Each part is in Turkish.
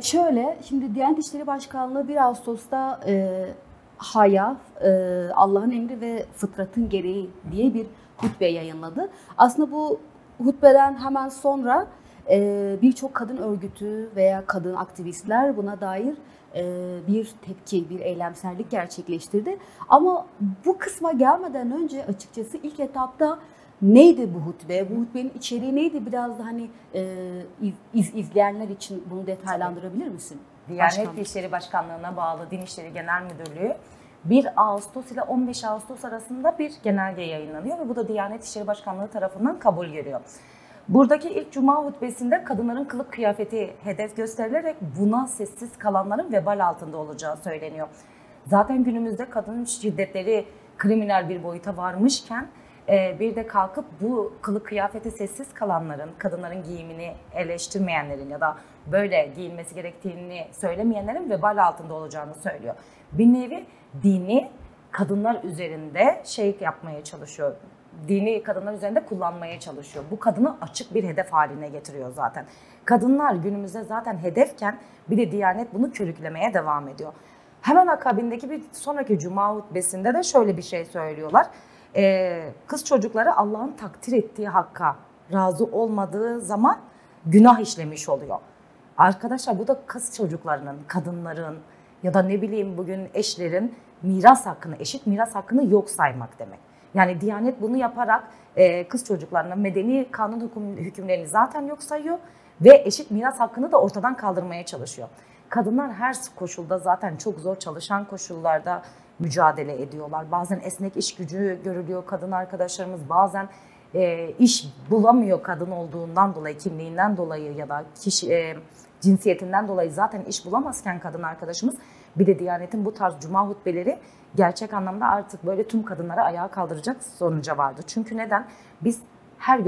Şöyle, şimdi Diyanet İşleri Başkanlığı 1 Ağustos'ta Haya, Allah'ın emri ve fıtratın gereği diye bir hutbe yayınladı. Aslında bu hutbeden hemen sonra birçok kadın örgütü veya kadın aktivistler buna dair bir tepki, bir eylemsellik gerçekleştirdi. Ama bu kısma gelmeden önce açıkçası ilk etapta neydi bu hutbe? Bu hutbenin içeriği neydi? Biraz da hani izleyenler için bunu detaylandırabilir misin? Diyanet İşleri Başkanlığı'na bağlı Din İşleri Genel Müdürlüğü 1 Ağustos ile 15 Ağustos arasında bir genelge yayınlanıyor ve bu da Diyanet İşleri Başkanlığı tarafından kabul görüyor. Buradaki ilk cuma hutbesinde kadınların kılık kıyafeti hedef gösterilerek buna sessiz kalanların vebal altında olacağı söyleniyor. Zaten günümüzde kadın şiddetleri kriminal bir boyuta varmışken bir de kalkıp bu kılık kıyafeti sessiz kalanların, kadınların giyimini eleştirmeyenlerin ya da böyle giyilmesi gerektiğini söylemeyenlerin vebal altında olacağını söylüyor. Bir nevi dini kadınlar üzerinde yapmaya çalışıyor. Dini kadınlar üzerinde kullanmaya çalışıyor. Bu kadını açık bir hedef haline getiriyor zaten. Kadınlar günümüzde zaten hedefken bir de Diyanet bunu körüklemeye devam ediyor. Hemen akabindeki bir sonraki cuma hutbesinde de şöyle bir şey söylüyorlar. Kız çocukları Allah'ın takdir ettiği hakka razı olmadığı zaman günah işlemiş oluyor. Arkadaşlar bu da kız çocuklarının, kadınların ya da ne bileyim bugün eşlerin miras hakkını, eşit miras hakkını yok saymak demek. Yani Diyanet bunu yaparak kız çocuklarına medeni kanun hükümlerini zaten yok sayıyor ve eşit miras hakkını da ortadan kaldırmaya çalışıyor. Kadınlar her koşulda zaten çok zor çalışan koşullarda mücadele ediyorlar. Bazen esnek iş gücü görülüyor kadın arkadaşlarımız, bazen iş bulamıyor kadın olduğundan dolayı, kimliğinden dolayı ya da cinsiyetinden dolayı zaten iş bulamazken kadın arkadaşımız, bir de Diyanet'in bu tarz cuma hutbeleri gerçek anlamda artık böyle tüm kadınları ayağa kaldıracak sonuca vardı. Çünkü neden? Biz her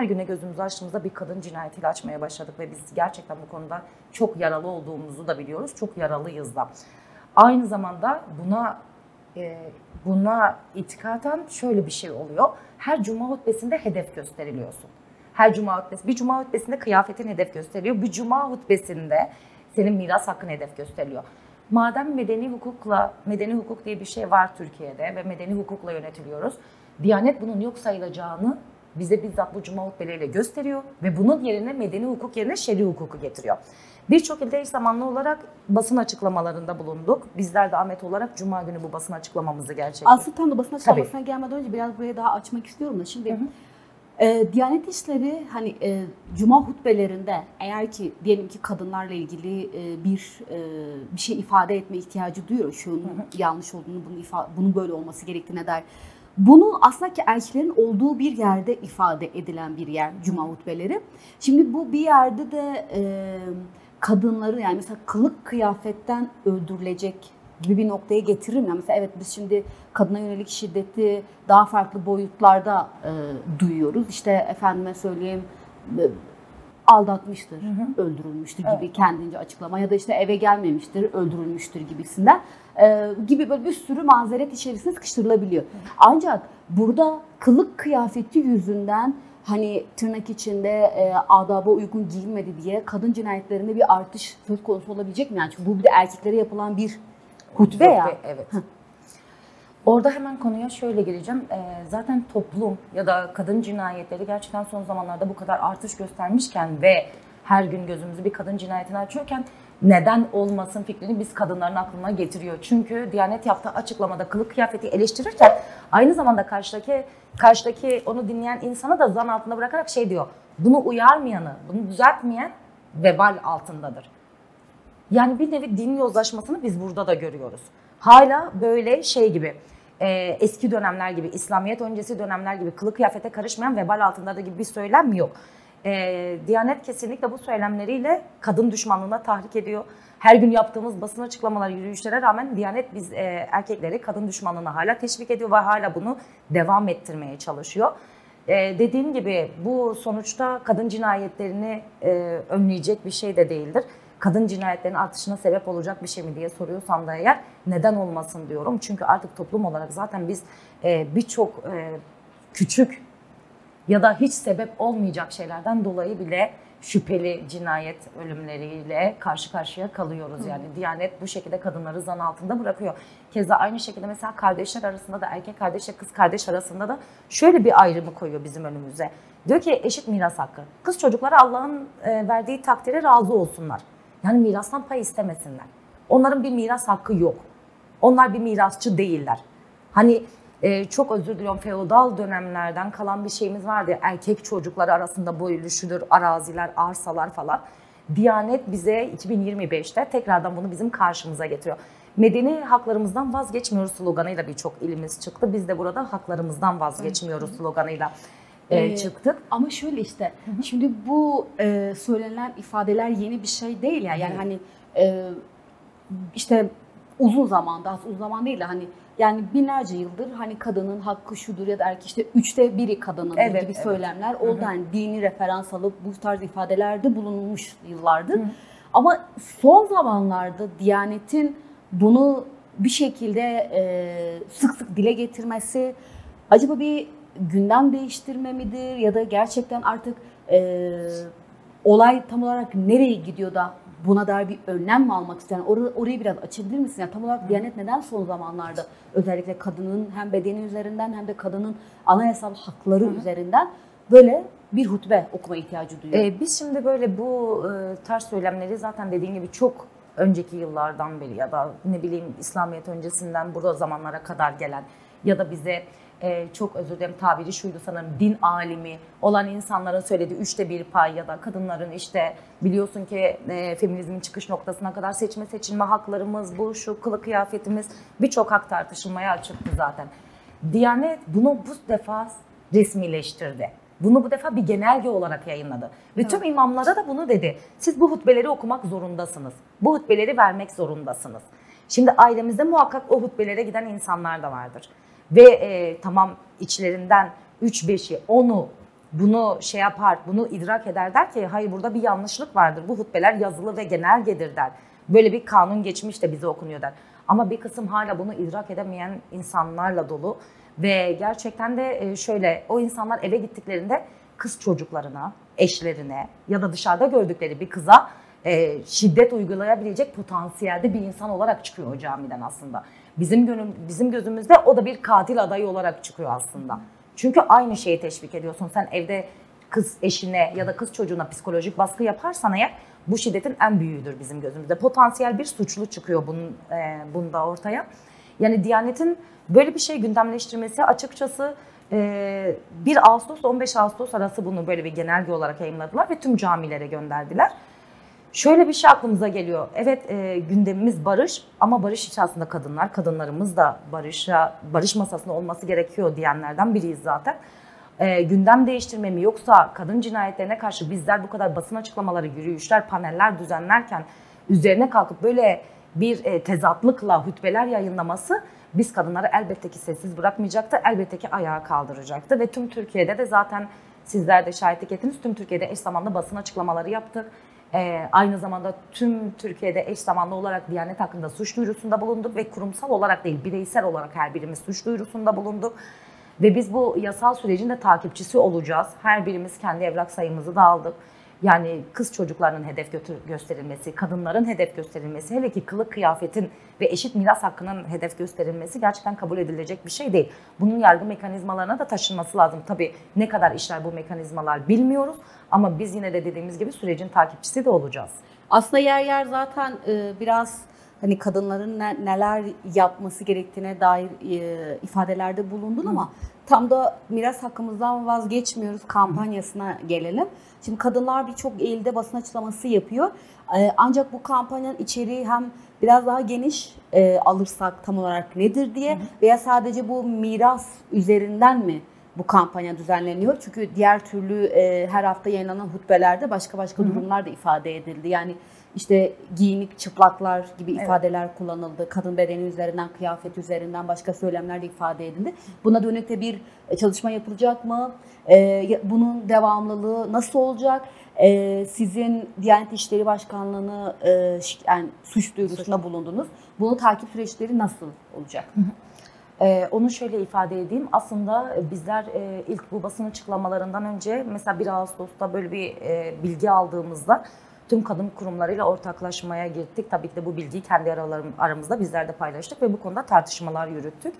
güne gözümüzü açtığımızda bir kadın cinayetiyle açmaya başladık ve biz gerçekten bu konuda çok yaralı olduğumuzu da biliyoruz. Çok yaralıyız da. Aynı zamanda buna itikaten şöyle bir şey oluyor. Her cuma hutbesinde hedef gösteriliyorsun. Her cuma hutbesi, bir cuma hutbesinde kıyafetin hedef gösteriliyor. Bir cuma hutbesinde senin miras hakkın hedef gösteriliyor. Madem medeni hukuk diye bir şey var Türkiye'de ve medeni hukukla yönetiliyoruz. Diyanet bunun yok sayılacağını bize bizzat bu cuma hutbeleriyle gösteriyor ve bunun yerine medeni hukuk yerine şer'i hukuku getiriyor. Birçok ilde eş zamanlı olarak basın açıklamalarında bulunduk. Bizler de Ahmet olarak cuma günü bu basın açıklamamızı gerçekleştirdik. Aslında tam da basın açıklamasına gelmeden önce biraz buraya daha açmak istiyorum da şimdi Diyanet İşleri hani cuma hutbelerinde eğer ki diyelim ki kadınlarla ilgili bir şey ifade etme ihtiyacı duyuyor, şunun yanlış olduğunu, bunun böyle olması gerektiğine dair. Bunu aslında ki erkeklerin olduğu bir yerde ifade edilen bir yer cuma hutbeleri. Şimdi bu bir yerde de kadınları, yani mesela kılık kıyafetten öldürülecek gibi bir noktaya getirir mi? Yani mesela evet, biz şimdi kadına yönelik şiddeti daha farklı boyutlarda duyuyoruz. İşte efendime söyleyeyim aldatmıştır, öldürülmüştür gibi kendince açıklama ya da işte eve gelmemiştir, öldürülmüştür gibisinden gibi böyle bir sürü mazeret içerisine sıkıştırılabiliyor. Ancak burada kılık kıyafeti yüzünden hani tırnak içinde adaba uygun giyinmedi diye kadın cinayetlerinde bir artış söz konusu olabilecek mi? Yani çünkü bu bir de erkeklere yapılan bir hutbe ya. Evet. Orada hemen konuya şöyle gireceğim. Zaten toplum ya da kadın cinayetleri gerçekten son zamanlarda bu kadar artış göstermişken ve her gün gözümüzü bir kadın cinayetine açıyorken neden olmasın fikrini biz kadınların aklına getiriyor. Çünkü Diyanet yaptığı açıklamada kılık kıyafeti eleştirirken aynı zamanda karşıdaki onu dinleyen insana da zan altında bırakarak şey diyor. Bunu uyarmayanı, bunu düzeltmeyen vebal altındadır. Yani bir nevi din yozlaşmasını biz burada da görüyoruz. Hala böyle şey gibi, eski dönemler gibi, İslamiyet öncesi dönemler gibi kılık kıyafete karışmayan vebal altında da gibi bir söylem yok. Diyanet kesinlikle bu söylemleriyle kadın düşmanlığına tahrik ediyor. Her gün yaptığımız basın açıklamaları, yürüyüşlere rağmen Diyanet biz erkekleri kadın düşmanlığına hala teşvik ediyor ve hala bunu devam ettirmeye çalışıyor. Dediğim gibi bu sonuçta kadın cinayetlerini önleyecek bir şey de değildir. Kadın cinayetlerinin artışına sebep olacak bir şey mi diye soruyorsam da eğer, neden olmasın diyorum. Çünkü artık toplum olarak zaten biz birçok küçük ya da hiç sebep olmayacak şeylerden dolayı bile şüpheli cinayet ölümleriyle karşı karşıya kalıyoruz. Yani Diyanet bu şekilde kadınları zan altında bırakıyor. Keza aynı şekilde mesela kardeşler arasında da, erkek kardeşle kız kardeş arasında da şöyle bir ayrımı koyuyor bizim önümüze. Diyor ki eşit miras hakkı. Kız çocuklara Allah'ın verdiği takdire razı olsunlar. Yani mirastan pay istemesinler. Onların bir miras hakkı yok. Onlar bir mirasçı değiller. Hani çok özür diliyorum, feodal dönemlerden kalan bir şeyimiz vardı ya, erkek çocukları arasında bölüşülür araziler, arsalar falan. Diyanet bize 2025'te tekrardan bunu bizim karşımıza getiriyor. Medeni haklarımızdan vazgeçmiyoruz sloganıyla birçok ilimiz çıktı. Biz de burada haklarımızdan vazgeçmiyoruz sloganıyla çıktık. Ama şöyle işte, şimdi bu söylenen ifadeler yeni bir şey değil ya. Yani hani işte uzun zaman değil de hani yani binlerce yıldır hani kadının hakkı şudur ya da erkek işte 1/3 kadının gibi söylemler oldu. Yani dini referans alıp bu tarz ifadelerde bulunmuş yıllardır. Ama son zamanlarda Diyanet'in bunu bir şekilde sık sık dile getirmesi acaba bir gündem değiştirme midir ya da gerçekten artık olay tam olarak nereye gidiyor da buna dair bir önlem mi almak isteyen? Orayı biraz açabilir misin? Yani tam olarak Diyanet neden son zamanlarda özellikle kadının hem bedeni üzerinden hem de kadının anayasal hakları üzerinden böyle bir hutbe okuma ihtiyacı duyuyor? Biz şimdi böyle bu tarz söylemleri zaten dediğin gibi çok önceki yıllardan beri ya da ne bileyim İslamiyet öncesinden burada zamanlara kadar gelen ya da bize çok özür dilerim tabiri şuydu sanırım, din alimi olan insanların söylediği 1/3 pay ya da kadınların işte biliyorsun ki feminizmin çıkış noktasına kadar seçilme haklarımız, bu şu kılık kıyafetimiz, birçok hak tartışılmaya açıktı zaten. Diyanet bunu bu defa resmileştirdi. Bunu bu defa bir genelge olarak yayınladı. Ve tüm imamlara da bunu dedi. Siz bu hutbeleri okumak zorundasınız. Bu hutbeleri vermek zorundasınız. Şimdi ailemizde muhakkak o hutbelere giden insanlar da vardır. Ve tamam içlerinden 3-5'i 10'u bunu şey yapar, bunu idrak eder, der ki hayır burada bir yanlışlık vardır. Bu hutbeler yazılı ve genelgedir der. Böyle bir kanun geçmiş de bize okunuyor der. Ama bir kısım hala bunu idrak edemeyen insanlarla dolu. Ve gerçekten de şöyle, o insanlar eve gittiklerinde kız çocuklarına, eşlerine ya da dışarıda gördükleri bir kıza şiddet uygulayabilecek potansiyelde bir insan olarak çıkıyor o camiden aslında. Bizim gözümüzde o da bir katil adayı olarak çıkıyor aslında. Çünkü aynı şeyi teşvik ediyorsun. Sen evde kız eşine ya da kız çocuğuna psikolojik baskı yaparsan eğer bu şiddetin en büyüğüdür bizim gözümüzde. Potansiyel bir suçlu çıkıyor bunda ortaya. Yani Diyanet'in böyle bir şey gündemleştirmesi açıkçası 1 Ağustos 15 Ağustos arası bunu böyle bir genelge olarak yayınladılar ve tüm camilere gönderdiler. Şöyle bir şey aklımıza geliyor. Evet gündemimiz barış ama barış içerisinde kadınlar, kadınlarımız da barış masasında olması gerekiyor diyenlerden biriyiz zaten. Gündem değiştirme mi yoksa kadın cinayetlerine karşı bizler bu kadar basın açıklamaları, yürüyüşler, paneller düzenlerken üzerine kalkıp böyle bir tezatlıkla hutbeler yayınlaması biz kadınları elbette ki sessiz bırakmayacaktı, elbette ki ayağa kaldıracaktı ve tüm Türkiye'de de zaten sizler de şahitlik ettiniz, tüm Türkiye'de eş zamanlı basın açıklamaları yaptık. Aynı zamanda tüm Türkiye'de eş zamanlı olarak Diyanet hakkında suç duyurusunda bulunduk ve kurumsal olarak değil bireysel olarak her birimiz suç duyurusunda bulunduk. Ve biz bu yasal sürecin de takipçisi olacağız. Her birimiz kendi evrak sayımızı da aldık. Yani kız çocuklarının hedef gösterilmesi, kadınların hedef gösterilmesi, hele ki kılık kıyafetin ve eşit miras hakkının hedef gösterilmesi gerçekten kabul edilecek bir şey değil. Bunun yargı mekanizmalarına da taşınması lazım. Tabii ne kadar işler bu mekanizmalar bilmiyoruz ama biz yine de dediğimiz gibi sürecin takipçisi de olacağız. Aslında yer yer zaten biraz hani kadınların neler yapması gerektiğine dair ifadelerde bulundun ama tam da miras hakkımızdan vazgeçmiyoruz kampanyasına gelelim. Şimdi kadınlar birçok ilde basın açıklaması yapıyor. Ancak bu kampanyanın içeriği hem biraz daha geniş alırsak tam olarak nedir diye veya sadece bu miras üzerinden mi bu kampanya düzenleniyor? Çünkü diğer türlü her hafta yayınlanan hutbelerde başka durumlar da ifade edildi. Yani işte giyinik çıplaklar gibi ifadeler kullanıldı. Kadın bedeni üzerinden, kıyafet üzerinden başka söylemler de ifade edildi. Buna dönük de bir çalışma yapılacak mı? Bunun devamlılığı nasıl olacak? Sizin Diyanet İşleri Başkanlığı'nı yani suç duyurusunda bulundunuz. Bunun takip süreçleri nasıl olacak? Onu şöyle ifade edeyim. Aslında bizler ilk bu basın açıklamalarından önce mesela 1 Ağustos'ta böyle bir bilgi aldığımızda tüm kadın kurumlarıyla ortaklaşmaya girdik. Tabii ki de bu bilgiyi kendi aramızda bizler de paylaştık ve bu konuda tartışmalar yürüttük.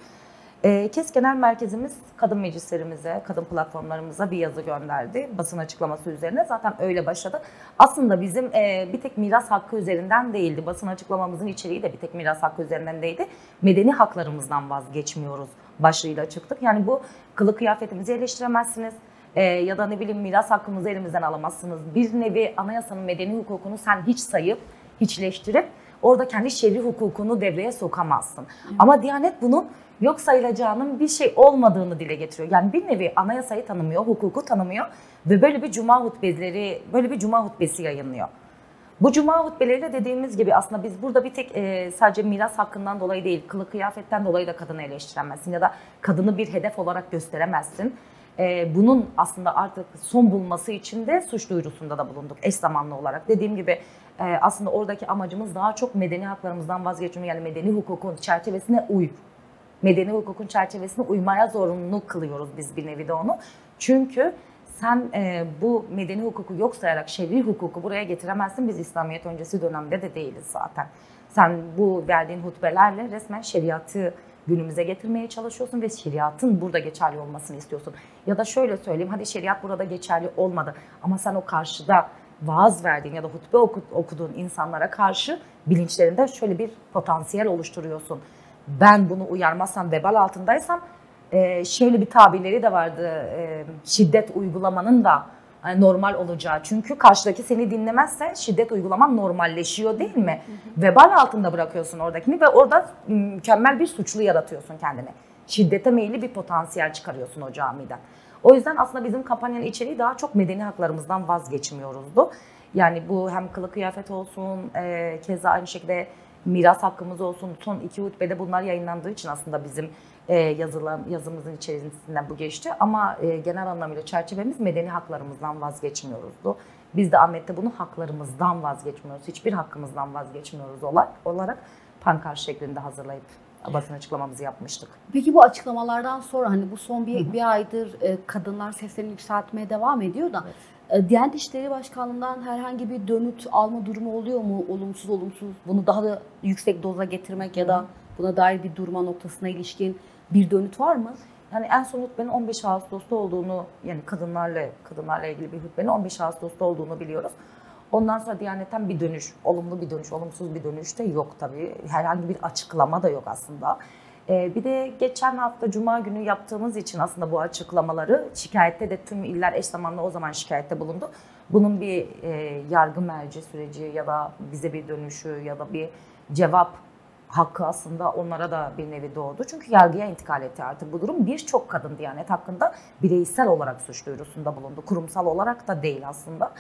KES Genel Merkezimiz kadın meclislerimize, kadın platformlarımıza bir yazı gönderdi basın açıklaması üzerine. Zaten öyle başladı. Aslında bizim bir tek miras hakkı üzerinden değildi. Basın açıklamamızın içeriği de bir tek miras hakkı üzerinden değildi. Medeni haklarımızdan vazgeçmiyoruz başlığıyla çıktık. Yani bu kılık kıyafetimizi eleştiremezsiniz. Ya da ne bileyim miras hakkımızı elimizden alamazsınız. Bir nevi anayasanın medeni hukukunu sen hiç sayıp, hiçleştirip orada kendi şer'i hukukunu devreye sokamazsın. Ama Diyanet bunun yok sayılacağının bir şey olmadığını dile getiriyor. Yani bir nevi anayasayı tanımıyor, hukuku tanımıyor ve böyle bir cuma hutbesi yayınlıyor. Bu cuma hutbeleriyle dediğimiz gibi aslında biz burada bir tek sadece miras hakkından dolayı değil, kılık kıyafetten dolayı da kadını eleştiremezsin ya da kadını bir hedef olarak gösteremezsin. Bunun aslında artık son bulması için de suç duyurusunda da bulunduk eş zamanlı olarak. Dediğim gibi aslında oradaki amacımız daha çok medeni haklarımızdan vazgeçmek, yani medeni hukukun çerçevesine medeni hukukun çerçevesine uymaya zorunlu kılıyoruz biz bir nevi de onu. Çünkü sen bu medeni hukuku yok sayarak şer'i hukuku buraya getiremezsin. Biz İslamiyet öncesi dönemde de değiliz zaten. Sen bu verdiğin hutbelerle resmen şeriatı günümüze getirmeye çalışıyorsun ve şeriatın burada geçerli olmasını istiyorsun. Ya da şöyle söyleyeyim, hadi şeriat burada geçerli olmadı ama sen o karşıda vaaz verdiğin ya da hutbe okuduğun insanlara karşı bilinçlerinde şöyle bir potansiyel oluşturuyorsun. Ben bunu uyarmazsam, vebal altındaysam, şöyle bir tabirleri de vardı, şiddet uygulamanın da normal olacağı. Çünkü karşıdaki seni dinlemezse şiddet uygulaman normalleşiyor değil mi? Vebal altında bırakıyorsun oradakini ve orada mükemmel bir suçlu yaratıyorsun kendine. Şiddete meyilli bir potansiyel çıkarıyorsun o camiden. O yüzden aslında bizim kampanyanın içeriği daha çok medeni haklarımızdan vazgeçmiyoruzdu. Yani bu hem kılık kıyafet olsun, keza aynı şekilde miras hakkımız olsun. Son 2 hutbede bunlar yayınlandığı için aslında bizim yazımızın içerisinden bu geçti. Ama genel anlamıyla çerçevemiz medeni haklarımızdan vazgeçmiyoruzdu. Biz de Ahmet'te bunu haklarımızdan vazgeçmiyoruz. Hiçbir hakkımızdan vazgeçmiyoruz olarak pankart şeklinde hazırlayıp basın açıklamamızı yapmıştık. Peki bu açıklamalardan sonra hani bu son bir aydır kadınlar seslerini yükseltmeye devam ediyor da Diyanet İşleri Başkanlığı'ndan herhangi bir dönüt alma durumu oluyor mu? Olumsuz bunu daha da yüksek doza getirmek ya da buna dair bir durma noktasına ilişkin bir dönüt var mı? Yani en son hutbenin 15 Ağustos'ta olduğunu, yani kadınlarla ilgili bir hutbenin 15 Ağustos'ta olduğunu biliyoruz. Ondan sonra Diyanet'ten bir dönüş, olumlu bir dönüş, olumsuz bir dönüş de yok tabii. Herhangi bir açıklama da yok aslında. Bir de geçen hafta Cuma günü yaptığımız için aslında bu açıklamaları şikayette de tüm iller eş zamanlı o zaman şikayette bulundu. Bunun bir yargı merci süreci ya da bize bir dönüşü ya da bir cevap hakkı aslında onlara da bir nevi doğdu. Çünkü yargıya intikal etti artık bu durum. Birçok kadın Diyanet hakkında bireysel olarak suç duyurusunda bulundu. Kurumsal olarak da değil aslında.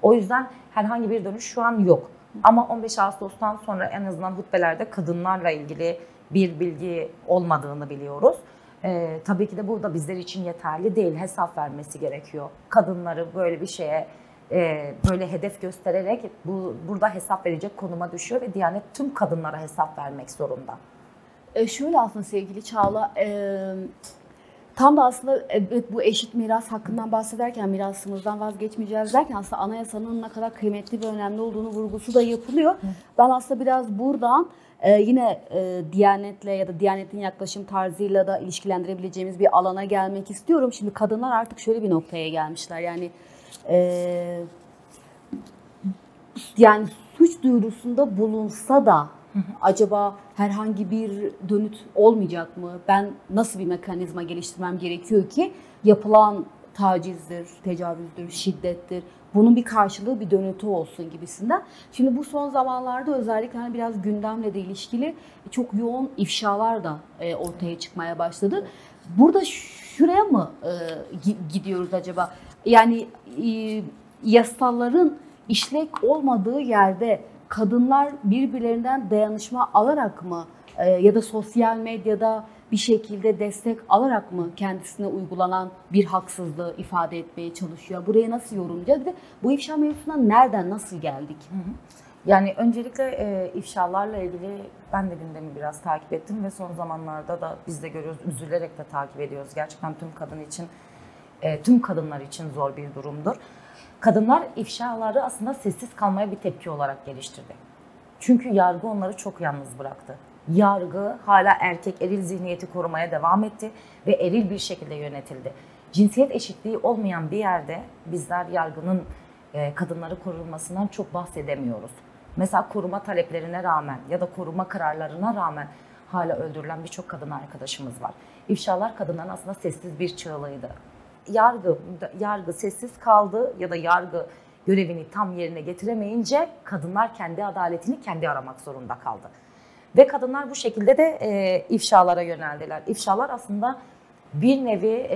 O yüzden herhangi bir dönüş şu an yok. Ama 15 Ağustos'tan sonra en azından hutbelerde kadınlarla ilgili bir bilgi olmadığını biliyoruz. Tabii ki de bu da bizler için yeterli değil. Hesap vermesi gerekiyor. Kadınları böyle bir şeye böyle hedef göstererek burada hesap verecek konuma düşüyor ve Diyanet tüm kadınlara hesap vermek zorunda. Şöyle aslında sevgili Çağla, tam da aslında bu eşit miras hakkından bahsederken, mirasımızdan vazgeçmeyeceğiz derken aslında anayasanın ne kadar kıymetli ve önemli olduğunu vurgusu da yapılıyor. Ben aslında biraz buradan yine Diyanet'le ya da Diyanet'in yaklaşım tarzıyla da ilişkilendirebileceğimiz bir alana gelmek istiyorum. Şimdi kadınlar artık şöyle bir noktaya gelmişler. Yani suç duyurusunda bulunsa da acaba herhangi bir dönüt olmayacak mı? Ben nasıl bir mekanizma geliştirmem gerekiyor ki yapılan tacizdir, tecavüzdür, şiddettir, bunun bir karşılığı, bir dönütü olsun gibisinden. Şimdi bu son zamanlarda özellikle hani biraz gündemle de ilişkili çok yoğun ifşalar da ortaya çıkmaya başladı. Burada şuraya mı gidiyoruz acaba? Yani yasaların işlek olmadığı yerde kadınlar birbirlerinden dayanışma alarak mı ya da sosyal medyada bir şekilde destek alarak mı kendisine uygulanan bir haksızlığı ifade etmeye çalışıyor? Burayı nasıl yorumlayacağız? Bir de bu ifşa mevzusuna nereden, nasıl geldik? Yani öncelikle ifşalarla ilgili ben de gündemi biraz takip ettim ve son zamanlarda da biz de görüyoruz, üzülerek de takip ediyoruz. Gerçekten tüm kadınlar için zor bir durumdur. Kadınlar ifşaları aslında sessiz kalmaya bir tepki olarak geliştirdi. Çünkü yargı onları çok yalnız bıraktı. Yargı hala eril zihniyeti korumaya devam etti ve eril bir şekilde yönetildi. Cinsiyet eşitliği olmayan bir yerde bizler yargının kadınları korunmasından çok bahsedemiyoruz. Mesela koruma taleplerine rağmen ya da koruma kararlarına rağmen hala öldürülen birçok kadın arkadaşımız var. İfşalar kadınların aslında sessiz bir çığlığıydı. Yargı sessiz kaldı ya da yargı görevini tam yerine getiremeyince kadınlar kendi adaletini kendi aramak zorunda kaldı. Ve kadınlar bu şekilde de ifşalara yöneldiler. İfşalar aslında bir nevi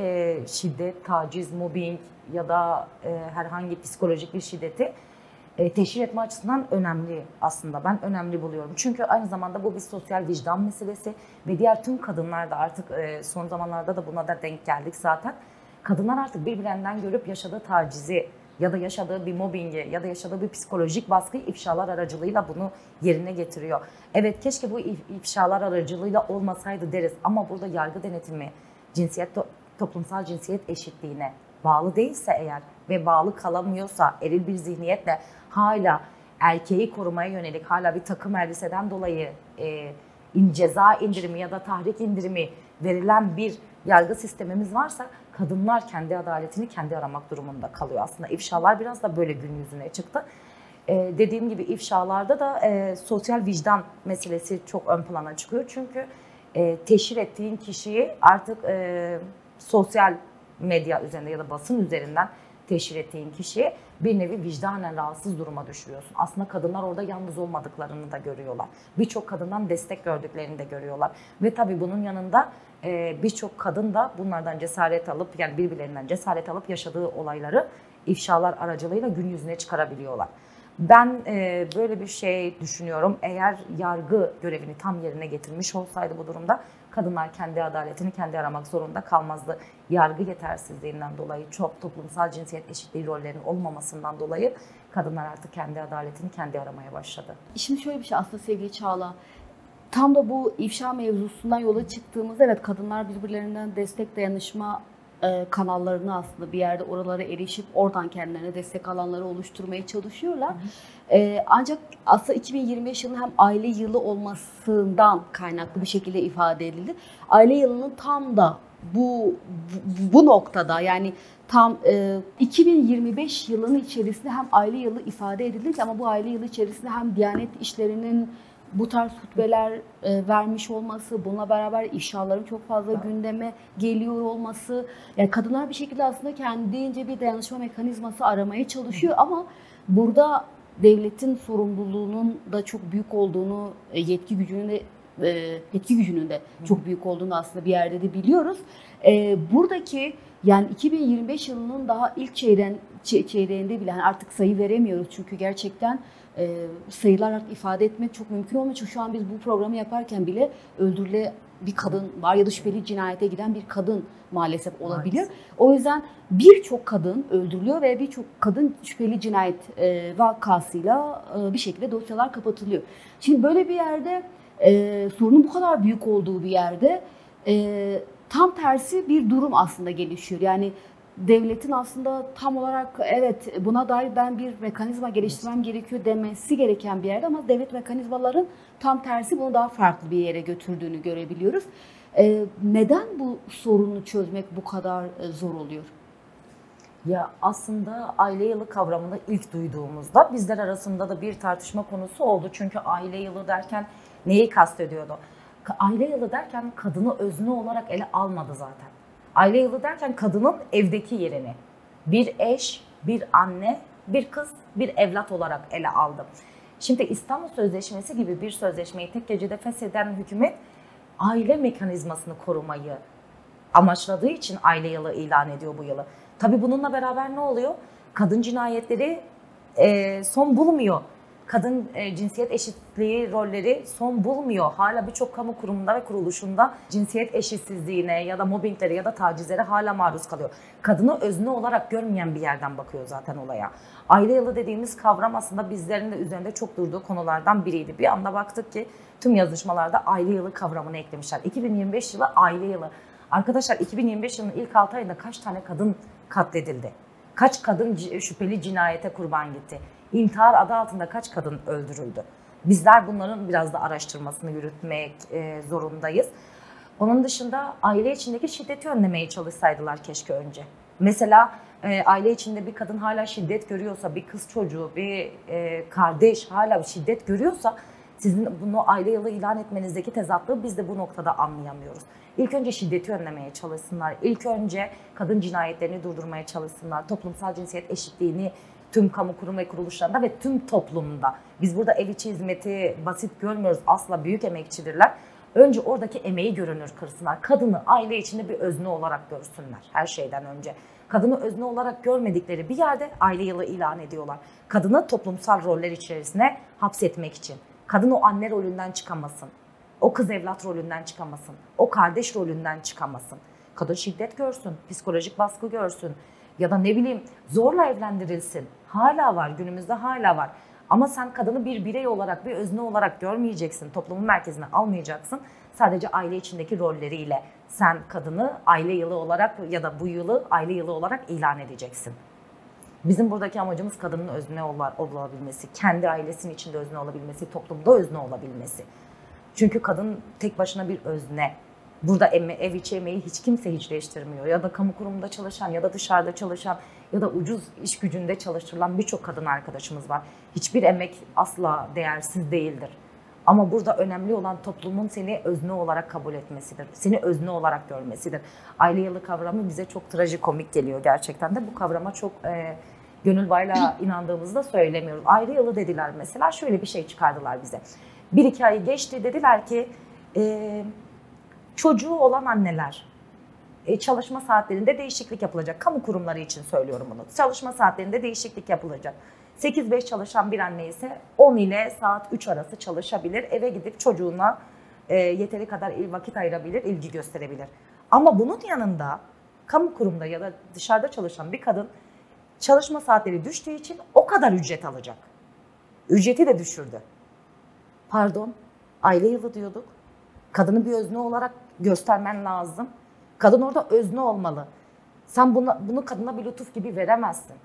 şiddet, taciz, mobbing ya da herhangi psikolojik bir şiddeti teşhir etme açısından önemli aslında. Ben önemli buluyorum. Çünkü aynı zamanda bu bir sosyal vicdan meselesi ve diğer tüm kadınlar da artık son zamanlarda da buna da denk geldik zaten. Kadınlar artık birbirlerinden görüp yaşadığı tacizi ya da yaşadığı bir mobbingi ya da yaşadığı bir psikolojik baskıyı ifşalar aracılığıyla bunu yerine getiriyor. Evet, keşke bu ifşalar aracılığıyla olmasaydı deriz ama burada yargı denetimi toplumsal cinsiyet eşitliğine bağlı değilse eğer ve bağlı kalamıyorsa eril bir zihniyetle hala erkeği korumaya yönelik hala bir takım elbiseden dolayı ceza indirimi ya da tahrik indirimi verilen bir yargı sistemimiz varsa kadınlar kendi adaletini kendi aramak durumunda kalıyor. Aslında ifşalar biraz da böyle gün yüzüne çıktı. Dediğim gibi ifşalarda da sosyal vicdan meselesi çok ön plana çıkıyor. Çünkü teşhir ettiğin kişiyi artık sosyal medya üzerinde ya da basın üzerinden teşhir ettiğin kişiyi bir nevi vicdanen rahatsız duruma düşürüyorsun. Aslında kadınlar orada yalnız olmadıklarını da görüyorlar. Birçok kadından destek gördüklerini de görüyorlar. Ve tabii bunun yanında birçok kadın da bunlardan cesaret alıp yani birbirlerinden cesaret alıp yaşadığı olayları ifşalar aracılığıyla gün yüzüne çıkarabiliyorlar. Ben böyle bir şey düşünüyorum. Eğer yargı görevini tam yerine getirmiş olsaydı bu durumda kadınlar kendi adaletini kendi aramak zorunda kalmazdı. Yargı yetersizliğinden dolayı çok toplumsal cinsiyet eşitliği rollerinin olmamasından dolayı kadınlar artık kendi adaletini kendi aramaya başladı. Şimdi şöyle bir şey aslında sevgili Çağla. Tam da bu ifşa mevzusundan yola çıktığımızda evet kadınlar birbirlerinden destek dayanışma kanallarını aslında bir yerde oralara erişip oradan kendilerine destek alanları oluşturmaya çalışıyorlar. Ancak aslında 2025 yılının hem aile yılı olmasından kaynaklı bir şekilde ifade edildi. Aile yılının tam da bu noktada yani tam 2025 yılının içerisinde hem aile yılı ifade edildi ama bu aile yılı içerisinde hem Diyanet İşleri'nin bu tarz hutbeler vermiş olması, bununla beraber ifşaların çok fazla gündeme geliyor olması, yani kadınlar bir şekilde aslında kendince bir dayanışma mekanizması aramaya çalışıyor ama burada devletin sorumluluğunun da çok büyük olduğunu, yetki gücünün de çok büyük olduğunu aslında bir yerde de biliyoruz. Buradaki yani 2025 yılının daha ilk çeyreğinde bile yani artık sayı veremiyoruz çünkü gerçekten sayılar artık ifade etmek çok mümkün olmuyor. Çünkü şu an biz bu programı yaparken bile öldürülen bir kadın var ya da şüpheli cinayete giden bir kadın maalesef olabilir. Maalesef. O yüzden birçok kadın öldürülüyor ve birçok kadın şüpheli cinayet vakasıyla bir şekilde dosyalar kapatılıyor. Şimdi böyle bir yerde sorunun bu kadar büyük olduğu bir yerde tam tersi bir durum aslında gelişiyor. Yani devletin aslında tam olarak evet buna dair ben bir mekanizma geliştirmem gerekiyor demesi gereken bir yerde ama devlet mekanizmaların tam tersi bunu daha farklı bir yere götürdüğünü görebiliyoruz. Neden bu sorunu çözmek bu kadar zor oluyor? Ya aslında aile yılı kavramını ilk duyduğumuzda bizler arasında da bir tartışma konusu oldu. Çünkü aile yılı derken neyi kastediyordu? Aile yılı derken kadını özne olarak ele almadı zaten. Aile yılı derken kadının evdeki yerini bir eş, bir anne, bir kız, bir evlat olarak ele aldı. Şimdi İstanbul Sözleşmesi gibi bir sözleşmeyi tek gecede fesheden hükümet aile mekanizmasını korumayı amaçladığı için aile yılı ilan ediyor bu yılı. Tabii bununla beraber ne oluyor? Kadın cinayetleri son bulmuyor. kadın cinsiyet eşitliği rolleri son bulmuyor. Hala birçok kamu kurumunda ve kuruluşunda cinsiyet eşitsizliğine ya da mobbinglere ya da tacizlere hala maruz kalıyor. Kadını özne olarak görmeyen bir yerden bakıyor zaten olaya. Aile yılı dediğimiz kavram aslında bizlerin de üzerinde çok durduğu konulardan biriydi. Bir anda baktık ki tüm yazışmalarda aile yılı kavramını eklemişler. 2025 yılı aile yılı. Arkadaşlar 2025 yılının ilk 6 ayında kaç tane kadın katledildi? Kaç kadın şüpheli cinayete kurban gitti? İntihar adı altında kaç kadın öldürüldü? Bizler bunların biraz da araştırmasını yürütmek zorundayız. Onun dışında aile içindeki şiddeti önlemeye çalışsaydılar keşke önce. Mesela aile içinde bir kadın hala şiddet görüyorsa, bir kız çocuğu, bir kardeş hala şiddet görüyorsa sizin bunu aile yılı ilan etmenizdeki tezatlığı biz de bu noktada anlayamıyoruz. İlk önce şiddeti önlemeye çalışsınlar. İlk önce kadın cinayetlerini durdurmaya çalışsınlar. Toplumsal cinsiyet eşitliğini tüm kamu kurum ve kuruluşlarında ve tüm toplumda. Biz burada ev içi hizmeti basit görmüyoruz. Asla büyük emekçidirler. Önce oradaki emeği görünür kırsınlar. Kadını aile içinde bir özne olarak görsünler her şeyden önce. Kadını özne olarak görmedikleri bir yerde aile yılı ilan ediyorlar. Kadını toplumsal roller içerisine hapsetmek için. Kadın o anne rolünden çıkamasın. O kız evlat rolünden çıkamasın. O kardeş rolünden çıkamasın. Kadın şiddet görsün, psikolojik baskı görsün. Ya da ne bileyim zorla evlendirilsin. Hala var, günümüzde hala var. Ama sen kadını bir birey olarak, bir özne olarak görmeyeceksin. Toplumun merkezine almayacaksın. Sadece aile içindeki rolleriyle sen kadını aile yılı olarak ya da bu yılı aile yılı olarak ilan edeceksin. Bizim buradaki amacımız kadının özne olabilmesi, kendi ailesinin içinde özne olabilmesi, toplumda özne olabilmesi. Çünkü kadın tek başına bir özne. Burada ev içi emeği hiç kimse hiçleştirmiyor. Ya da kamu kurumunda çalışan ya da dışarıda çalışan ya da ucuz iş gücünde çalıştırılan birçok kadın arkadaşımız var. Hiçbir emek asla değersiz değildir. Ama burada önemli olan toplumun seni özne olarak kabul etmesidir. Seni özne olarak görmesidir. Aile yılı kavramı bize çok trajikomik geliyor gerçekten de. Bu kavrama çok gönül bağıyla inandığımızı da söylemiyoruz. Aile yılı dediler mesela, şöyle bir şey çıkardılar bize. 1-2 ay geçti, dediler ki çocuğu olan anneler çalışma saatlerinde değişiklik yapılacak. Kamu kurumları için söylüyorum bunu. Çalışma saatlerinde değişiklik yapılacak. 8-5 çalışan bir anne ise 10 ile saat 3 arası çalışabilir. Eve gidip çocuğuna yeteri kadar vakit ayırabilir, ilgi gösterebilir. Ama bunun yanında kamu kurumunda ya da dışarıda çalışan bir kadın çalışma saatleri düştüğü için o kadar ücret alacak. Ücreti de düşürdü. Pardon, aile yılı diyorduk. Kadını bir özne olarak göstermen lazım. Kadın orada özne olmalı. Sen bunu kadına bir lütuf gibi veremezsin.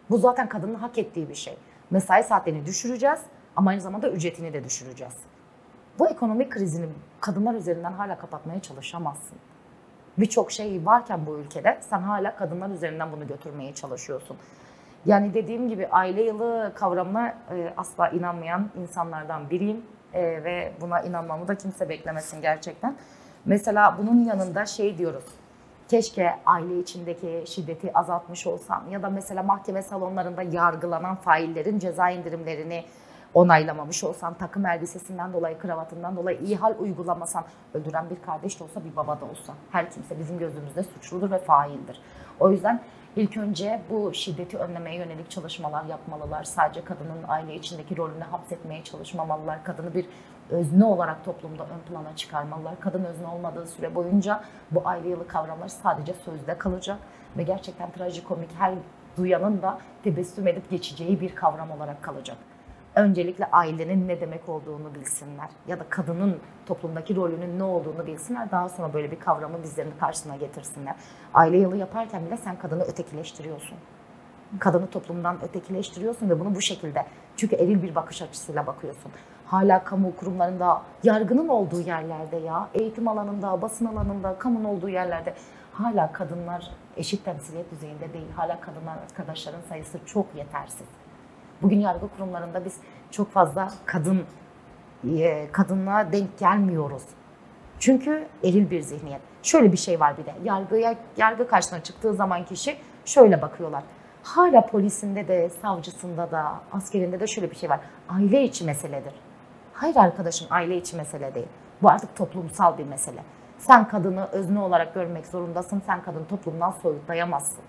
Bu zaten kadının hak ettiği bir şey. Mesai saatlerini düşüreceğiz ama aynı zamanda ücretini de düşüreceğiz. Bu ekonomik krizini kadınlar üzerinden hala kapatmaya çalışamazsın. Birçok şey varken bu ülkede sen hala kadınlar üzerinden bunu götürmeye çalışıyorsun. Yani dediğim gibi aile yılı kavramına asla inanmayan insanlardan biriyim ve buna inanmamı da kimse beklemesin gerçekten. Mesela bunun yanında şey diyoruz, keşke aile içindeki şiddeti azaltmış olsam ya da mesela mahkeme salonlarında yargılanan faillerin ceza indirimlerini onaylamamış olsam, takım elbisesinden dolayı, kravatından dolayı iyi hal uygulamasam, öldüren bir kardeş de olsa, bir baba da olsa, her kimse bizim gözümüzde suçludur ve faildir. O yüzden ilk önce bu şiddeti önlemeye yönelik çalışmalar yapmalılar. Sadece kadının aile içindeki rolünü hapsetmeye çalışmamalılar. Kadını bir özne olarak toplumda ön plana çıkarmalılar. Kadın özne olmadığı süre boyunca bu aile yılı kavramları sadece sözde kalacak ve gerçekten trajikomik, her duyanın da tebessüm edip geçeceği bir kavram olarak kalacak. Öncelikle ailenin ne demek olduğunu bilsinler ya da kadının toplumdaki rolünün ne olduğunu bilsinler. Daha sonra böyle bir kavramı bizlerin karşısına getirsinler. Aile yılı yaparken bile sen kadını ötekileştiriyorsun. Kadını toplumdan ötekileştiriyorsun ve bunu bu şekilde, çünkü eril bir bakış açısıyla bakıyorsun. Hala kamu kurumlarında, yargının olduğu yerlerde ya, eğitim alanında, basın alanında, kamunun olduğu yerlerde hala kadınlar eşit temsiliyet düzeyinde değil. Hala kadınlar arkadaşların sayısı çok yetersiz. Bugün yargı kurumlarında biz çok fazla kadınla denk gelmiyoruz. Çünkü eril bir zihniyet. Şöyle bir şey var bir de. Yargı karşısına çıktığı zaman kişi şöyle bakıyorlar. Hala polisinde de, savcısında da, askerinde de şöyle bir şey var. Aile içi meseledir. Hayır arkadaşım, aile içi mesele değil. Bu artık toplumsal bir mesele. Sen kadını özne olarak görmek zorundasın. Sen kadını toplumdan soyutlayamazsın.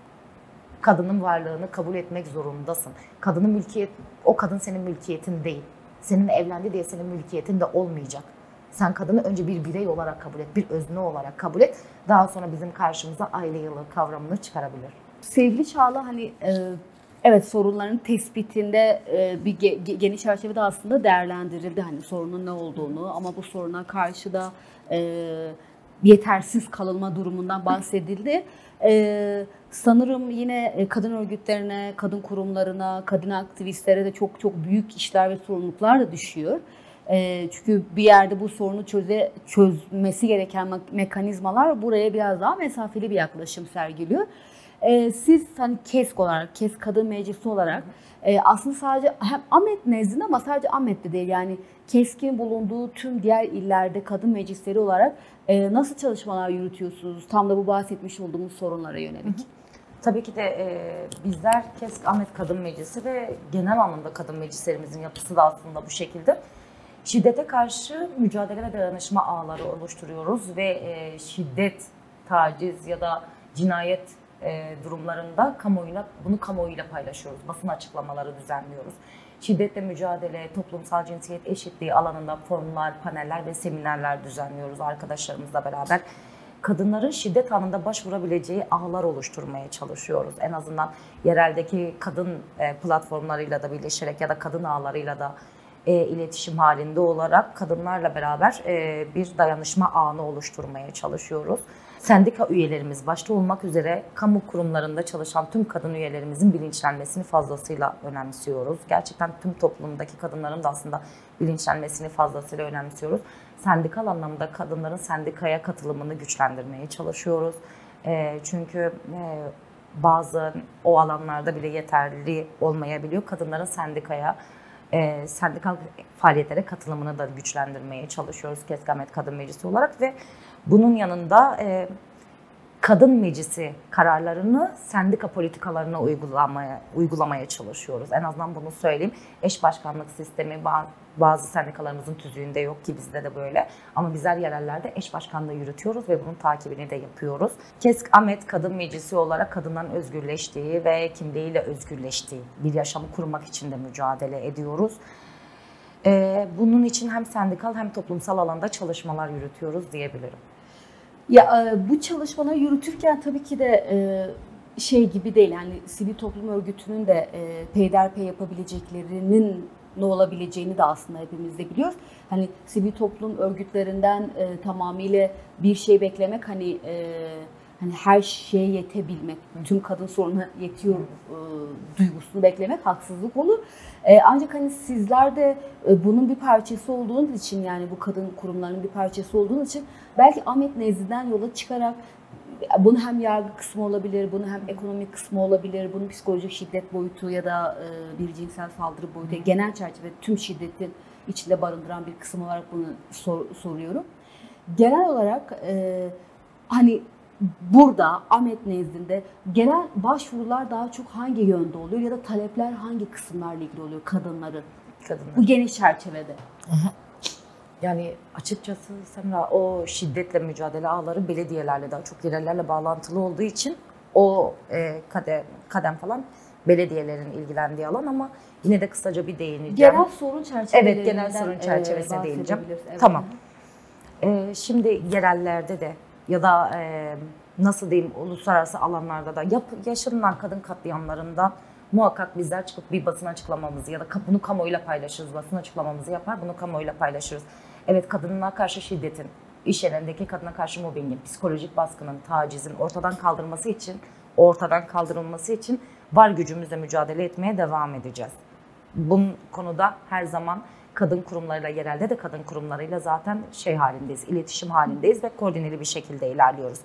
kadının varlığını kabul etmek zorundasın. O kadın senin mülkiyetin değil. Seninle evlendi diye senin mülkiyetin de olmayacak. Sen kadını önce bir birey olarak kabul et, bir özne olarak kabul et. Daha sonra bizim karşımıza aile yılı kavramını çıkarabilir. Sevgili Çağla, hani evet, sorunların tespitinde bir geniş çerçevede aslında değerlendirildi hani sorunun ne olduğunu, ama bu soruna karşı da yetersiz kalınma durumundan bahsedildi. Sanırım yine kadın örgütlerine, kadın kurumlarına, kadın aktivistlere de çok çok büyük işler ve sorumluluklar da düşüyor. Çünkü bir yerde bu sorunu çözmesi gereken mekanizmalar buraya biraz daha mesafeli bir yaklaşım sergiliyor. Siz hani KESK olarak, KESK Kadın Meclisi olarak aslında sadece hem Ahmet nezdinde ama sadece Ahmet'te değil, yani KESK'in bulunduğu tüm diğer illerde kadın meclisleri olarak nasıl çalışmalar yürütüyorsunuz? Tam da bu bahsetmiş olduğumuz sorunlara yönelik. Tabii ki de bizler KESK Ahmet Kadın Meclisi ve genel anlamda kadın meclislerimizin yapısı da aslında bu şekilde. Şiddete karşı mücadele ve dayanışma ağları oluşturuyoruz ve şiddet, taciz ya da cinayet durumlarında bunu kamuoyuyla paylaşıyoruz. Basın açıklamaları düzenliyoruz. Şiddetle mücadele, toplumsal cinsiyet eşitliği alanında forumlar, paneller ve seminerler düzenliyoruz arkadaşlarımızla beraber. Kadınların şiddet anında başvurabileceği ağlar oluşturmaya çalışıyoruz. En azından yereldeki kadın platformlarıyla da birleşerek ya da kadın ağlarıyla da iletişim halinde olarak kadınlarla beraber bir dayanışma ağını oluşturmaya çalışıyoruz. Sendika üyelerimiz başta olmak üzere kamu kurumlarında çalışan tüm kadın üyelerimizin bilinçlenmesini fazlasıyla önemsiyoruz. Gerçekten tüm toplumdaki kadınların da aslında bilinçlenmesini fazlasıyla önemsiyoruz. Sendikal anlamda kadınların sendikaya katılımını güçlendirmeye çalışıyoruz. Çünkü bazı o alanlarda bile yeterli olmayabiliyor. Kadınların sendikal faaliyetlere katılımını da güçlendirmeye çalışıyoruz KESK Ahmet Kadın Meclisi olarak ve bunun yanında kadın meclisi kararlarını sendika politikalarına uygulamaya çalışıyoruz. En azından bunu söyleyeyim. Eş başkanlık sistemi bazı sendikalarımızın tüzüğünde yok ki bizde de böyle. Ama bizler yerellerde eş başkanlığı yürütüyoruz ve bunun takibini de yapıyoruz. KESK Ahmet Kadın Meclisi olarak kadınların özgürleştiği ve kimliğiyle özgürleştiği bir yaşamı kurmak için de mücadele ediyoruz. Bunun için hem sendikal hem toplumsal alanda çalışmalar yürütüyoruz diyebilirim. Ya bu çalışmaları yürütürken tabii ki de şey gibi değil, yani sivil toplum örgütünün de peyderpey yapabileceklerinin ne olabileceğini de aslında hepimiz de biliyoruz. Hani sivil toplum örgütlerinden tamamıyla bir şey beklemek, hani her şeye yetebilmek, tüm kadın sorununa yetiyor duygusunu beklemek haksızlık olur. Ancak hani sizler de bunun bir parçası olduğunuz için, yani bu kadın kurumlarının bir parçası olduğunuz için belki Ahmet nezdinden yola çıkarak bunu hem yargı kısmı olabilir, bunu hem ekonomik kısmı olabilir, bunun psikolojik şiddet boyutu ya da bir cinsel saldırı boyutu, genel çerçevede tüm şiddetin içinde barındıran bir kısım olarak bunu soruyorum. Genel olarak hani burada Ahmet nezdinde gelen başvurular daha çok hangi yönde oluyor ya da talepler hangi kısımlarla ilgili oluyor kadınların? Bu geniş çerçevede. Yani açıkçası Semra, o şiddetle mücadele ağları belediyelerle, daha çok yerellerle bağlantılı olduğu için o kadem falan belediyelerin ilgilendiği alan, ama yine de kısaca bir değineceğim. Genel sorun çerçevelerinden Evet, genel sorun çerçevesine değineceğim. Evet. Tamam. Şimdi yerellerde de ya da nasıl diyeyim, uluslararası alanlarda da yaşanılan kadın katliamlarında muhakkak bizler çıkıp bir basın açıklamamızı ya da bunu kamuoyuyla paylaşırız. Basın açıklamamızı yapar, bunu kamuoyuyla paylaşırız. Evet, kadınlara karşı şiddetin, iş yerindeki kadına karşı mobbingin, psikolojik baskının, tacizin ortadan kaldırılması için var gücümüzle mücadele etmeye devam edeceğiz. Bu konuda her zaman kadın kurumlarıyla, yerelde de kadın kurumlarıyla zaten halindeyiz, iletişim halindeyiz ve koordineli bir şekilde ilerliyoruz.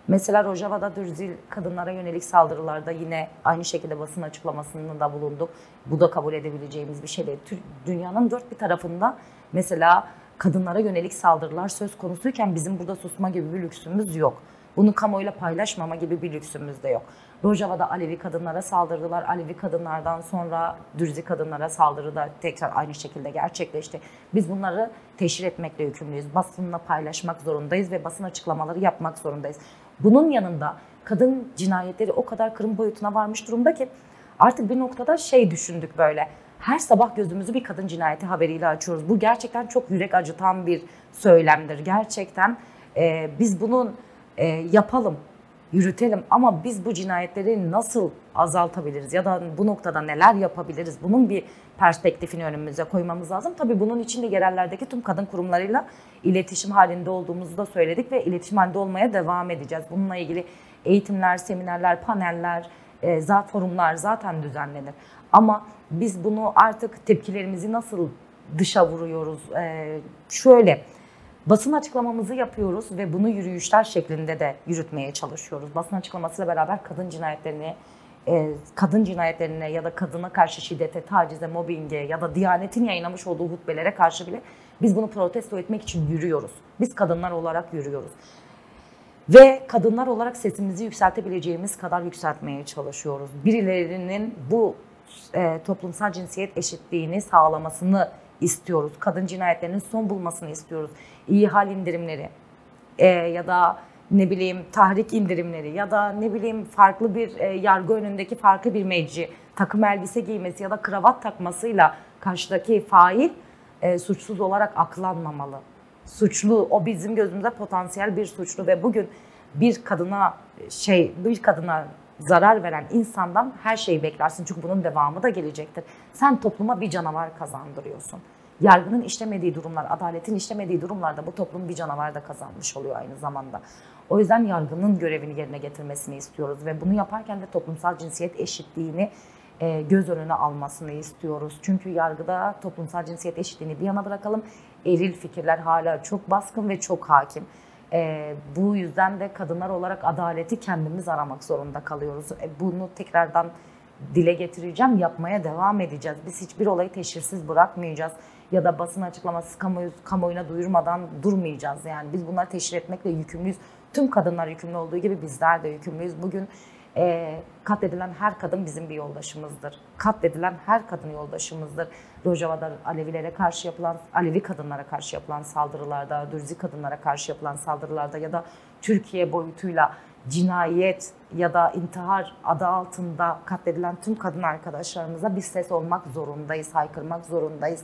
Mesela Rojava'da Dürzil kadınlara yönelik saldırılarda yine aynı şekilde basın açıklamasında da bulunduk. Bu da kabul edebileceğimiz bir şey değil. Dünyanın dört bir tarafında mesela kadınlara yönelik saldırılar söz konusuyken bizim burada susma gibi bir lüksümüz yok. Bunu kamuoyuyla paylaşmama gibi bir lüksümüz de yok. Rojava'da Alevi kadınlara saldırdılar. Alevi kadınlardan sonra Dürzi kadınlara saldırı da tekrar aynı şekilde gerçekleşti. Biz bunları teşhir etmekle yükümlüyüz. Basınla paylaşmak zorundayız ve basın açıklamaları yapmak zorundayız. Bunun yanında kadın cinayetleri o kadar kırım boyutuna varmış durumda ki artık bir noktada şey düşündük böyle. Her sabah gözümüzü bir kadın cinayeti haberiyle açıyoruz. Bu gerçekten çok yürek acıtan bir söylemdir. Gerçekten biz bunun yapalım, yürütelim ama biz bu cinayetleri nasıl azaltabiliriz ya da bu noktada neler yapabiliriz? Bunun bir perspektifini önümüze koymamız lazım. Tabii bunun için de yerellerdeki tüm kadın kurumlarıyla iletişim halinde olduğumuzu da söyledik ve iletişim halinde olmaya devam edeceğiz. Bununla ilgili eğitimler, seminerler, paneller, forumlar zaten düzenlenir. Ama biz bunu artık tepkilerimizi nasıl dışa vuruyoruz? Şöyle, basın açıklamamızı yapıyoruz ve bunu yürüyüşler şeklinde de yürütmeye çalışıyoruz. Basın açıklamasıyla beraber kadın cinayetlerine ya da kadına karşı şiddete, tacize, mobbinge ya da Diyanet'in yayınlamış olduğu hutbelere karşı bile biz bunu protesto etmek için yürüyoruz. Biz kadınlar olarak yürüyoruz. Ve kadınlar olarak sesimizi yükseltebileceğimiz kadar yükseltmeye çalışıyoruz. Birilerinin bu toplumsal cinsiyet eşitliğini sağlamasını istiyoruz. Kadın cinayetlerinin son bulmasını istiyoruz. İyi hal indirimleri ya da ne bileyim tahrik indirimleri ya da ne bileyim farklı bir yargı önündeki farklı bir mecci takım elbise giymesi ya da kravat takmasıyla karşıdaki fail suçsuz olarak aklanmamalı. Suçlu, o bizim gözümüzde potansiyel bir suçlu ve bugün bir kadına zarar veren insandan her şeyi beklersin çünkü bunun devamı da gelecektir. Sen topluma bir canavar kazandırıyorsun. Yargının işlemediği durumlar, adaletin işlemediği durumlarda bu toplum bir canavar da kazanmış oluyor aynı zamanda. O yüzden yargının görevini yerine getirmesini istiyoruz ve bunu yaparken de toplumsal cinsiyet eşitliğini göz önüne almasını istiyoruz. Çünkü yargıda toplumsal cinsiyet eşitliğini bir yana bırakalım. Eril fikirler hala çok baskın ve çok hakim. Bu yüzden de kadınlar olarak adaleti kendimiz aramak zorunda kalıyoruz. Bunu tekrardan dile getireceğim, yapmaya devam edeceğiz. Biz hiçbir olayı teşhirsiz bırakmayacağız ya da basın açıklaması kamuoyuna duyurmadan durmayacağız. Yani biz bunları teşhir etmekle yükümlüyüz. Tüm kadınlar yükümlü olduğu gibi bizler de yükümlüyüz. Bugün katledilen her kadın bizim bir yoldaşımızdır. Katledilen her kadın yoldaşımızdır. Rojava'da Alevi kadınlara karşı yapılan saldırılarda, Dürzi kadınlara karşı yapılan saldırılarda ya da Türkiye boyutuyla cinayet ya da intihar adı altında katledilen tüm kadın arkadaşlarımıza bir ses olmak zorundayız, haykırmak zorundayız.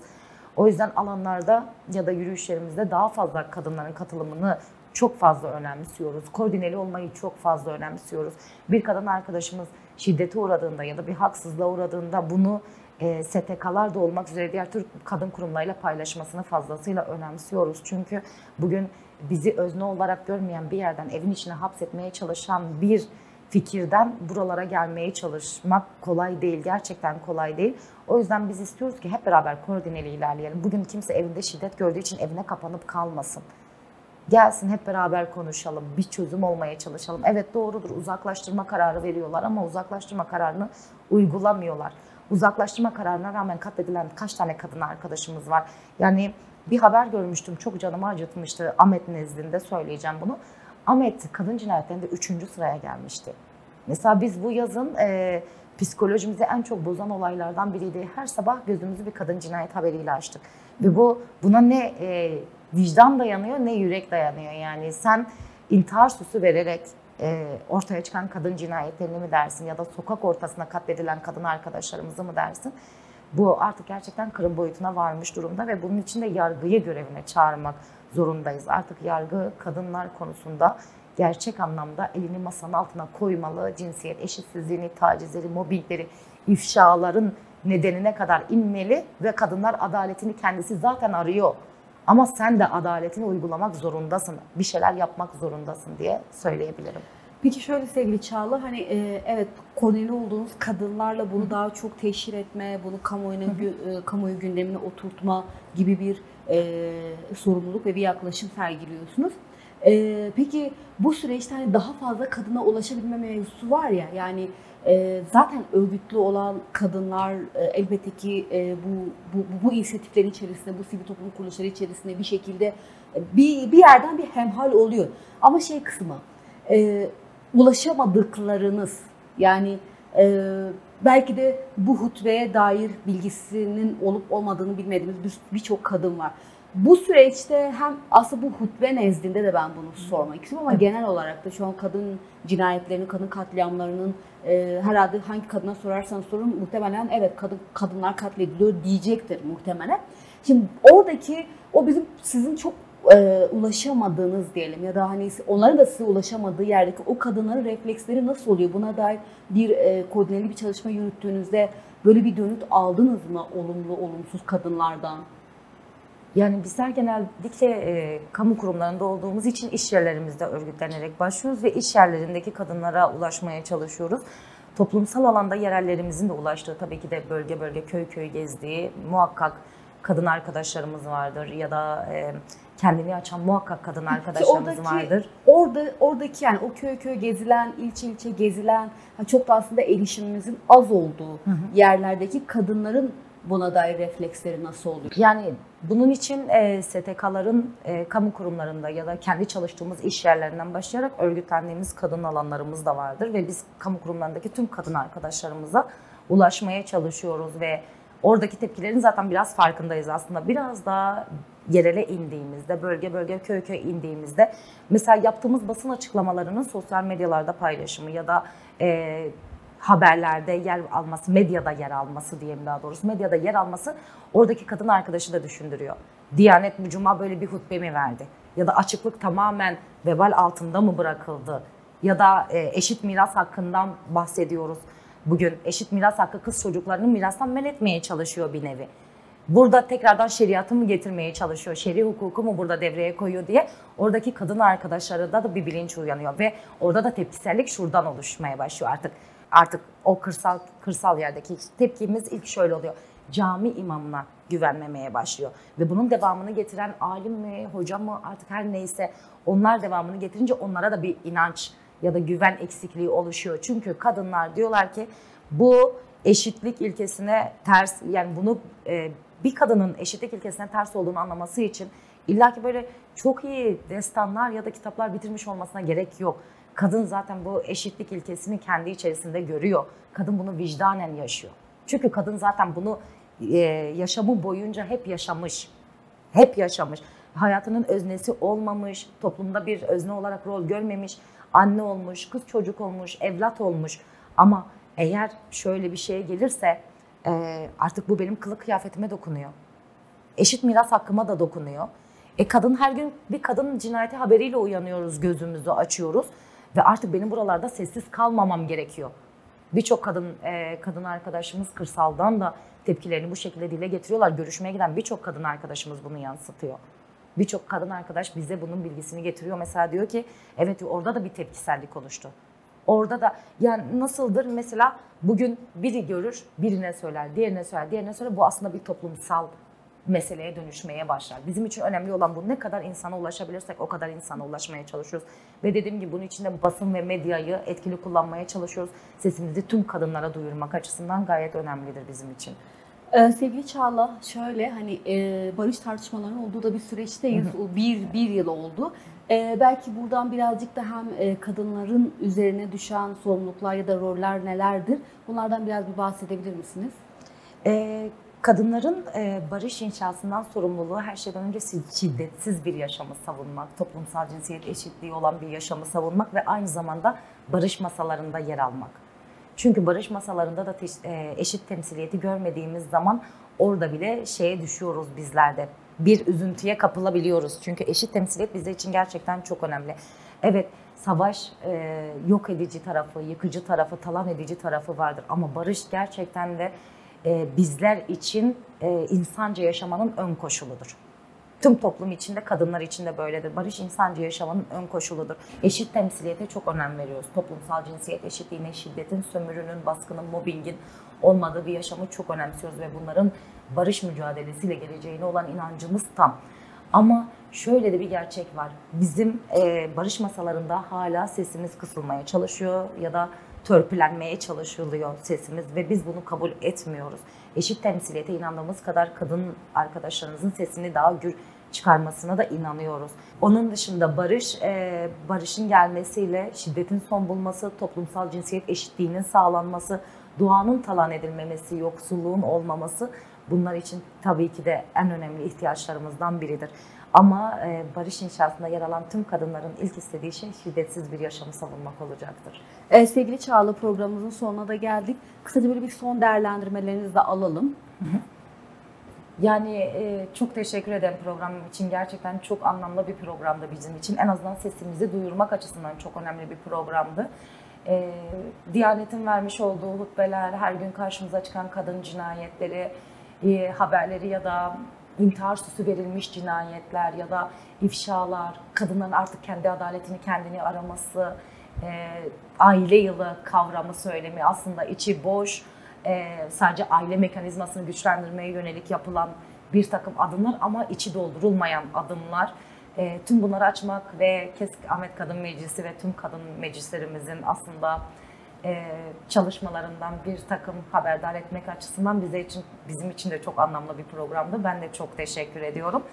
O yüzden alanlarda ya da yürüyüşlerimizde daha fazla kadınların katılımını çok fazla önemsiyoruz. Koordineli olmayı çok fazla önemsiyoruz. Bir kadın arkadaşımız şiddete uğradığında ya da bir haksızlığa uğradığında bunu STK'lar da olmak üzere diğer Türk kadın kurumlarıyla paylaşmasını fazlasıyla önemsiyoruz. Çünkü bugün bizi özne olarak görmeyen bir yerden evin içine hapsetmeye çalışan bir fikirden buralara gelmeye çalışmak kolay değil. Gerçekten kolay değil. O yüzden biz istiyoruz ki hep beraber koordineli ilerleyelim. Bugün kimse evinde şiddet gördüğü için evine kapanıp kalmasın. Gelsin hep beraber konuşalım, bir çözüm olmaya çalışalım. Evet doğrudur, uzaklaştırma kararı veriyorlar ama uzaklaştırma kararını uygulamıyorlar. Uzaklaştırma kararına rağmen katledilen kaç tane kadın arkadaşımız var? Yani bir haber görmüştüm, çok canımı acıtmıştı. Ahmet nezdinde söyleyeceğim bunu. Ahmet kadın cinayetlerinde 3. sıraya gelmişti. Mesela biz bu yazın psikolojimizi en çok bozan olaylardan biriydi. Her sabah gözümüzü bir kadın cinayet haberiyle açtık. Ve buna ne vicdan dayanıyor ne yürek dayanıyor. Yani sen intihar süsü vererek ortaya çıkan kadın cinayetlerini mi dersin ya da sokak ortasına katledilen kadın arkadaşlarımızı mı dersin? Bu artık gerçekten kırım boyutuna varmış durumda ve bunun için de yargıyı görevine çağırmak zorundayız. Artık yargı kadınlar konusunda gerçek anlamda elini masanın altına koymalı. Cinsiyet eşitsizliğini, tacizleri, mobbingleri, ifşaların nedenine kadar inmeli ve kadınlar adaletini kendisi zaten arıyor. Ama sen de adaletini uygulamak zorundasın, bir şeyler yapmak zorundasın diye söyleyebilirim. Peki şöyle sevgili Çağla, hani evet konulu olduğunuz kadınlarla bunu daha çok teşhir etme, bunu kamuoyu gündemine oturtma gibi bir sorumluluk ve bir yaklaşım sergiliyorsunuz. Peki bu süreçte hani daha fazla kadına ulaşabilme mevzusu var ya, yani zaten örgütlü olan kadınlar elbette ki bu inisiyatiflerin içerisinde, bu sivil toplum kuruluşları içerisinde bir şekilde bir yerden bir hemhal oluyor. Ama kısmı ulaşamadıklarınız, yani belki de bu hutveye dair bilgisinin olup olmadığını bilmediğimiz birçok kadın var. Bu süreçte hem aslında bu hutbe nezdinde de ben bunu sormak istiyorum ama genel olarak da şu an kadın cinayetlerinin, kadın katliamlarının herhalde hangi kadına sorarsanız sorun muhtemelen evet kadınlar katlediliyor diyecektir muhtemelen. Şimdi oradaki o sizin çok ulaşamadığınız diyelim ya da hani onların da size ulaşamadığı yerdeki o kadınların refleksleri nasıl oluyor? Buna dair bir koordineli bir çalışma yürüttüğünüzde böyle bir dönüt aldınız mı olumlu olumsuz kadınlardan? Yani bizler genellikle kamu kurumlarında olduğumuz için iş yerlerimizde örgütlenerek başlıyoruz ve iş yerlerindeki kadınlara ulaşmaya çalışıyoruz. Toplumsal alanda yerellerimizin de ulaştığı, tabii ki de bölge bölge köy köy gezdiği muhakkak kadın arkadaşlarımız vardır ya da kendini açan muhakkak kadın arkadaşlarımız vardır. Oradaki yani o köy köy gezilen, ilçe ilçe gezilen çok da aslında erişimimizin az olduğu yerlerdeki kadınların buna dair refleksleri nasıl oluyor? Yani bunun için STK'ların kamu kurumlarında ya da kendi çalıştığımız iş yerlerinden başlayarak örgütlendiğimiz kadın alanlarımız da vardır ve biz kamu kurumlarındaki tüm kadın arkadaşlarımıza ulaşmaya çalışıyoruz ve oradaki tepkilerin zaten biraz farkındayız aslında. Biraz daha yerele indiğimizde, bölge bölge köy köy indiğimizde mesela yaptığımız basın açıklamalarının sosyal medyalarda paylaşımı ya da haberlerde yer alması, medyada yer alması diyeyim daha doğrusu. Medyada yer alması oradaki kadın arkadaşı da düşündürüyor. Diyanet bu cuma böyle bir hutbe mi verdi? Ya da açıklık tamamen vebal altında mı bırakıldı? Ya da eşit miras hakkından bahsediyoruz. Bugün eşit miras hakkı kız çocuklarını mirastan men etmeye çalışıyor bir nevi. Burada tekrardan şeriatı mı getirmeye çalışıyor, şer'i hukuku mu burada devreye koyuyor diye oradaki kadın arkadaşları da bir bilinç uyanıyor ve orada da tepkisellik şuradan oluşmaya başlıyor artık. Artık o kırsal yerdeki tepkimiz ilk şöyle oluyor. Cami imamına güvenmemeye başlıyor. Ve bunun devamını getiren alim mi, hoca mı artık her neyse onlar devamını getirince onlara da bir inanç ya da güven eksikliği oluşuyor. Çünkü kadınlar diyorlar ki bu eşitlik ilkesine ters, yani bunu bir kadının eşitlik ilkesine ters olduğunu anlaması için illaki böyle çok iyi destanlar ya da kitaplar bitirmiş olmasına gerek yok. Kadın zaten bu eşitlik ilkesini kendi içerisinde görüyor. Kadın bunu vicdanen yaşıyor. Çünkü kadın zaten bunu yaşamı boyunca hep yaşamış. Hep yaşamış. Hayatının öznesi olmamış, toplumda bir özne olarak rol görmemiş, anne olmuş, kız çocuk olmuş, evlat olmuş. Ama eğer şöyle bir şeye gelirse artık bu benim kılık kıyafetime dokunuyor. Eşit miras hakkıma da dokunuyor. Kadın her gün bir kadın cinayeti haberiyle uyanıyoruz, gözümüzü açıyoruz. Ve artık benim buralarda sessiz kalmamam gerekiyor. Birçok kadın arkadaşımız kırsaldan da tepkilerini bu şekilde dile getiriyorlar. Görüşmeye giden birçok kadın arkadaşımız bunu yansıtıyor. Birçok kadın arkadaş bize bunun bilgisini getiriyor. Mesela diyor ki evet orada da bir tepkisellik oluştu. Orada da yani nasıldır mesela bugün biri görür, birine söyler, diğerine söyler, diğerine söyler. Bu aslında bir toplumsal meseleye dönüşmeye başlar. Bizim için önemli olan bu. Ne kadar insana ulaşabilirsek o kadar insana ulaşmaya çalışıyoruz. Ve dediğim gibi bunun için de basın ve medyayı etkili kullanmaya çalışıyoruz. Sesimizi tüm kadınlara duyurmak açısından gayet önemlidir bizim için. Sevgili Çağla, şöyle hani barış tartışmalarının olduğu da bir süreçteyiz. O bir yıl oldu. Belki buradan birazcık da hem kadınların üzerine düşen sorumluluklar ya da roller nelerdir? Bunlardan biraz bir bahsedebilir misiniz? Kadınların barış inşasından sorumluluğu her şeyden önce şiddetsiz bir yaşamı savunmak, toplumsal cinsiyet eşitliği olan bir yaşamı savunmak ve aynı zamanda barış masalarında yer almak. Çünkü barış masalarında da eşit temsiliyeti görmediğimiz zaman orada bile şeye düşüyoruz bizler de. Bir üzüntüye kapılabiliyoruz. Çünkü eşit temsiliyet bizler için gerçekten çok önemli. Evet, savaş yok edici tarafı, yıkıcı tarafı, talan edici tarafı vardır. Ama barış gerçekten de bizler için insanca yaşamanın ön koşuludur. Tüm toplum içinde, kadınlar için de böyledir. Barış insanca yaşamanın ön koşuludur. Eşit temsiliyete çok önem veriyoruz. Toplumsal cinsiyet eşitliğine, şiddetin, sömürünün, baskının, mobbingin olmadığı bir yaşamı çok önemsiyoruz ve bunların barış mücadelesiyle geleceğine olan inancımız tam. Ama şöyle de bir gerçek var. Bizim barış masalarında hala sesimiz kısılmaya çalışıyor ya da törpülenmeye çalışılıyor sesimiz ve biz bunu kabul etmiyoruz. Eşit temsiliyete inandığımız kadar kadın arkadaşlarımızın sesini daha gür çıkarmasına da inanıyoruz. Onun dışında barışın gelmesiyle şiddetin son bulması, toplumsal cinsiyet eşitliğinin sağlanması, doğanın talan edilmemesi, yoksulluğun olmaması bunlar için tabii ki de en önemli ihtiyaçlarımızdan biridir. Ama barış inşasında yer alan tüm kadınların ilk istediği şey şiddetsiz bir yaşamı savunmak olacaktır. Sevgili Çağla, programımızın sonuna da geldik. Kısaca böyle bir son değerlendirmelerinizi de alalım. Yani çok teşekkür ederim programım için. Gerçekten çok anlamlı bir programdı bizim için. En azından sesimizi duyurmak açısından çok önemli bir programdı. Diyanet'in vermiş olduğu hutbeler, her gün karşımıza çıkan kadın cinayetleri, haberleri ya da intihar süsü verilmiş cinayetler ya da ifşalar, kadınların artık kendi adaletini kendini araması, aile yılı kavramı söylemi aslında içi boş, sadece aile mekanizmasını güçlendirmeye yönelik yapılan bir takım adımlar ama içi doldurulmayan adımlar. Tüm bunları açmak ve Kesik Ahmet Kadın Meclisi ve tüm kadın meclislerimizin aslında çalışmalarından bir takım haberdar etmek açısından bizim için de çok anlamlı bir programdı. Ben de çok teşekkür ediyorum.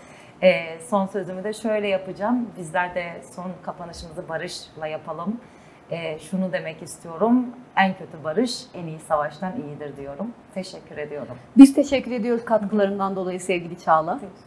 Son sözümü de şöyle yapacağım. Bizler de son kapanışımızı barışla yapalım. Şunu demek istiyorum. En kötü barış en iyi savaştan iyidir diyorum. Teşekkür ediyorum. Biz teşekkür ediyoruz katkılarından dolayı sevgili Çağla.